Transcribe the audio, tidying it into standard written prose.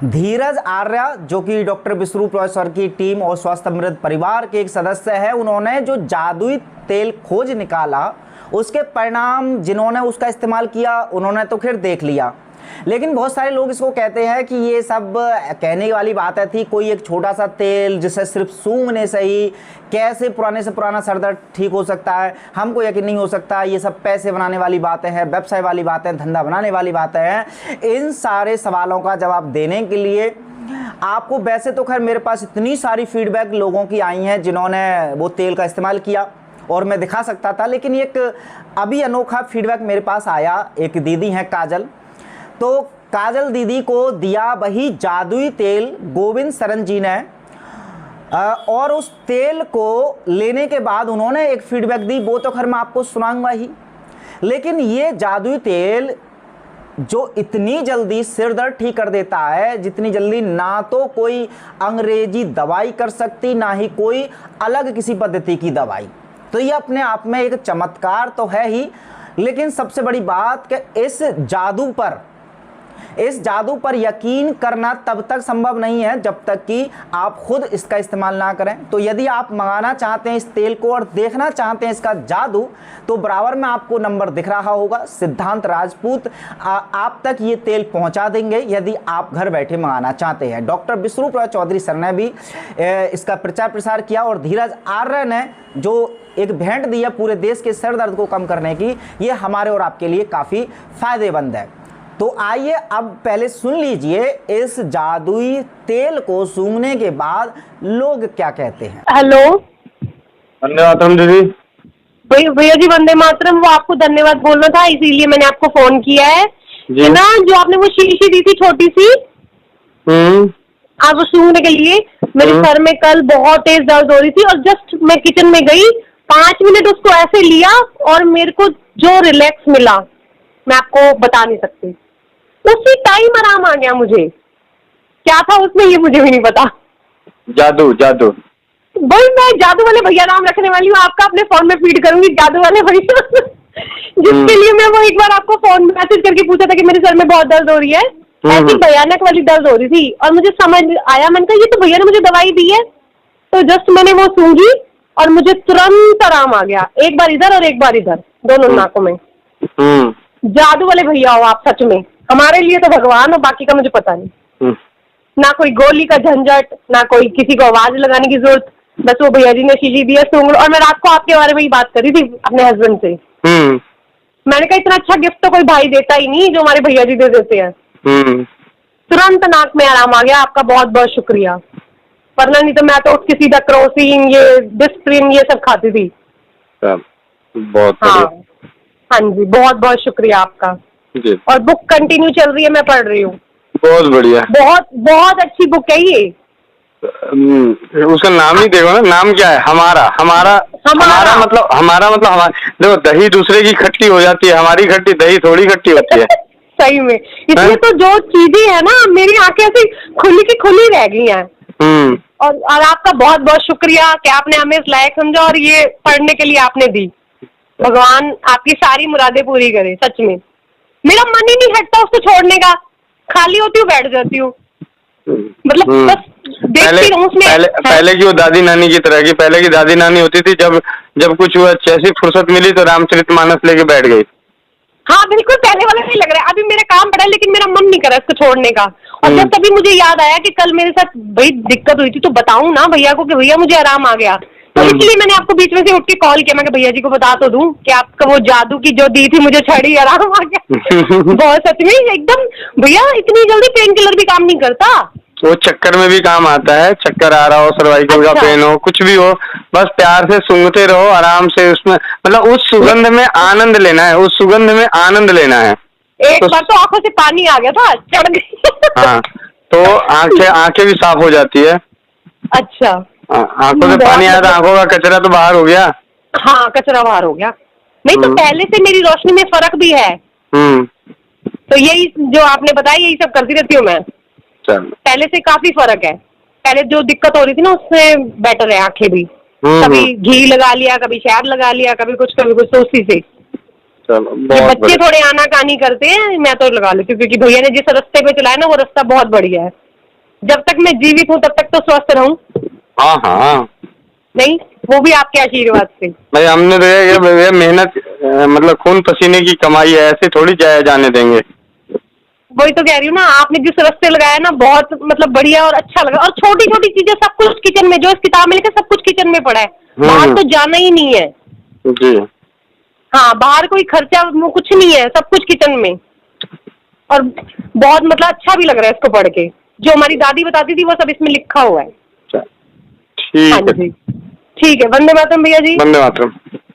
धीरज आर्य जो कि डॉक्टर विश्वरूप रॉय सर की टीम और स्वास्थ्य समृद्ध परिवार के एक सदस्य है, उन्होंने जो जादुई तेल खोज निकाला उसके परिणाम जिन्होंने उसका इस्तेमाल किया उन्होंने तो फिर देख लिया। लेकिन बहुत सारे लोग इसको कहते हैं कि ये सब कहने वाली बातें थी, कोई एक छोटा सा तेल जिसे सिर्फ सूंघने से ही कैसे पुराने से पुराना सर दर्द ठीक हो सकता है, हमको यकीन नहीं हो सकता, ये सब पैसे बनाने वाली बातें हैं, व्यवसाय वाली बातें, धंधा बनाने वाली बातें हैं। इन सारे सवालों का जवाब देने के लिए आपको, वैसे तो खैर मेरे पास इतनी सारी फीडबैक लोगों की आई हैं जिन्होंने वो तेल का इस्तेमाल किया और मैं दिखा सकता था, लेकिन एक अभी अनोखा फीडबैक मेरे पास आया। एक दीदी हैं काजल, तो काजल दीदी को दिया वही जादुई तेल गोविंद सरन जी ने, और उस तेल को लेने के बाद उन्होंने एक फीडबैक दी, वो तो खैर मैं आपको सुनाऊंगा ही। लेकिन ये जादुई तेल जो इतनी जल्दी सिर दर्द ठीक कर देता है, जितनी जल्दी ना तो कोई अंग्रेजी दवाई कर सकती ना ही कोई अलग किसी पद्धति की दवाई, तो ये अपने आप में एक चमत्कार तो है ही। लेकिन सबसे बड़ी बात कि इस जादू पर यकीन करना तब तक संभव नहीं है जब तक कि आप खुद इसका इस्तेमाल ना करें। तो यदि आप मंगाना चाहते हैं इस तेल को और देखना चाहते हैं इसका जादू, तो बराबर में आपको नंबर दिख रहा होगा, सिद्धांत राजपूत आप तक ये तेल पहुंचा देंगे यदि आप घर बैठे मंगाना चाहते हैं। डॉक्टर विश्वरूप रॉय चौधरी सर ने भी इसका प्रचार प्रसार किया और धीरज आर्य ने जो एक भेंट दी है पूरे देश के सर दर्द को कम करने की, ये हमारे और आपके लिए काफ़ी फायदेमंद है। तो आइए अब पहले सुन लीजिए इस जादुई तेल को सूंघने के बाद लोग क्या कहते हैं। हेलो, वंदे मातरम दीदी। भैया जी वंदे मातरम। वो आपको धन्यवाद बोलना था, इसीलिए मैंने आपको फोन किया है कि ना जो आपने वो शीशी दी थी छोटी सी, आप वो सूंघने के लिए, मेरे सर में कल बहुत तेज दर्द हो रही थी और जस्ट मैं किचन में गई, 5 मिनट उसको ऐसे लिया और मेरे को जो रिलैक्स मिला मैं आपको बता नहीं सकती। उसी टाइम आराम आ गया। मुझे क्या था उसमें ये मुझे भी नहीं पता। जादू भाई मैं जादू वाले भैया नाम रखने वाली हूँ, आपका अपने फोन में फीड करूंगी जादू वाले भैया जिसके लिए मैं वो एक बार आपको फोन मैसेज करके पूछा था कि मेरे सर में बहुत दर्द हो रही है, ऐसी भयानक वाली दर्द हो रही थी और मुझे समझ आया, मैंने कहा ये तो भैया ने मुझे दवाई दी है, तो जस्ट मैंने वो सूंघी और मुझे तुरंत आराम आ गया, एक बार इधर और एक बार इधर, दोनों नाकों में। जादू वाले भैया हो आप सच में, हमारे लिए तो भगवान हो, बाकी का मुझे पता नहीं। ना कोई गोली का झंझट, ना कोई किसी को आवाज लगाने की जरूरत, बस वो भैया जी ने शीशी दिया सूंघ। और मैं रात को आपके बारे में ही बात कर रही थी अपने हस्बैंड से, मैंने कहा इतना अच्छा गिफ्ट तो कोई भाई देता ही नहीं जो हमारे भैया जी दे देते हैं। तुरंत नाक में आराम आ गया, आपका बहुत बहुत शुक्रिया, वरना नहीं तो मैं तो उठ के सीधा क्रोसिन, ये डिस्प्रिन, ये सब खाती थी। बहुत हाँ जी, बहुत बहुत शुक्रिया आपका। और बुक कंटिन्यू चल रही है, मैं पढ़ रही हूँ। बहुत बढ़िया, बहुत बहुत अच्छी बुक है ये। उसका नाम ही देखो ना, नाम क्या है? हमारा मतलब देखो, दही दूसरे की खट्टी हो जाती है, हमारी खट्टी दही थोड़ी खट्टी होती है सही में, इसमें तो जो चीजें है ना, मेरी आंखें ऐसी खुली की खुली रह गई हैं। और आपका बहुत बहुत शुक्रिया कि आपने हमें इस लायक समझा और ये पढ़ने के लिए आपने दी। भगवान आपकी सारी मुरादें पूरी करे। सच में मेरा मन ही नहीं हटता उसको छोड़ने का, खाली होती हूँ बैठ जाती हूँ, मतलब बस देखती रहूं उसमें। पहले की वो दादी नानी की तरह की, पहले की दादी नानी होती थी, जब कुछ हुआ जैसी फुर्सत मिली तो रामचरितमानस लेके बैठ गई। हाँ बिल्कुल, पहले वाला नहीं लग रहा है। अभी मेरा काम पड़ा है लेकिन मेरा मन नहीं कर रहा इसको छोड़ने का। और जब तभी मुझे याद आया कि कल मेरे साथ भाई दिक्कत हुई थी, तो बताऊं ना भैया को कि भैया मुझे आराम आ गया, तो इसलिए मैंने आपको बीच में से उठ के कॉल किया। मैं भैया जी को बता तो दूं कि आपका वो जादू की जो दी थी मुझे छड़ी, आराम आ गया बहुत सच में एकदम। भैया इतनी जल्दी पेन किलर भी काम नहीं करता, वो चक्कर में भी काम आता है, चक्कर आ रहा हो, सर्वाइकल का पेन हो, कुछ भी हो, बस प्यार से सूंघते रहो आराम से, उसमें मतलब उस सुगंध में आनंद लेना है, उस सुगंध में आनंद लेना है। एक बार तो आंखों से पानी आ गया था, चढ़ गई हाँ, तो आंखें भी साफ हो जाती है। अच्छा, आंखों से पानी आया था, आंखों का कचरा तो बाहर हो गया। हाँ कचरा बाहर हो गया। नहीं तो पहले से मेरी रोशनी में फर्क भी है। तो यही जो आपने बताया यही सब करती रहती हूँ मैं। पहले से काफी फर्क है, पहले जो दिक्कत हो रही थी ना उससे बेटर है। आंखें भी कभी घी लगा लिया, कभी शहद लगा लिया, कभी कुछ तो उसी से। बच्चे थोड़े आनाकानी करते हैं, मैं तो लगा लेती हूँ क्योंकि भैया ने जिस रास्ते पे चलाया ना वो रास्ता बहुत बढ़िया है। जब तक मैं जीवित हूँ तब तक तो स्वस्थ रहूं। हाँ हाँ, नहीं, वो भी आपके आशीर्वाद से। भाई हमने तो ये मेहनत मतलब खून पसीने की कमाई है, ऐसे थोड़ी जाया जाने देंगे। वही तो कह रही हूँ ना, आपने जिस रस्ते लगाया ना बहुत मतलब बढ़िया और अच्छा लगा। और छोटी छोटी चीजें सब कुछ किचन में, जो इस किताब में लिखा सब कुछ किचन में पड़ा है, बाहर तो जाना ही नहीं है। जी हाँ, बाहर कोई खर्चा वो कुछ नहीं है, सब कुछ किचन में। और बहुत मतलब अच्छा भी लग रहा है इसको पढ़ के, जो हमारी दादी बताती थी वो सब इसमें लिखा हुआ है। ठीक हाँ है, जी, ठीक है। वंदे मातरम भैया जी। वंदे मातरम।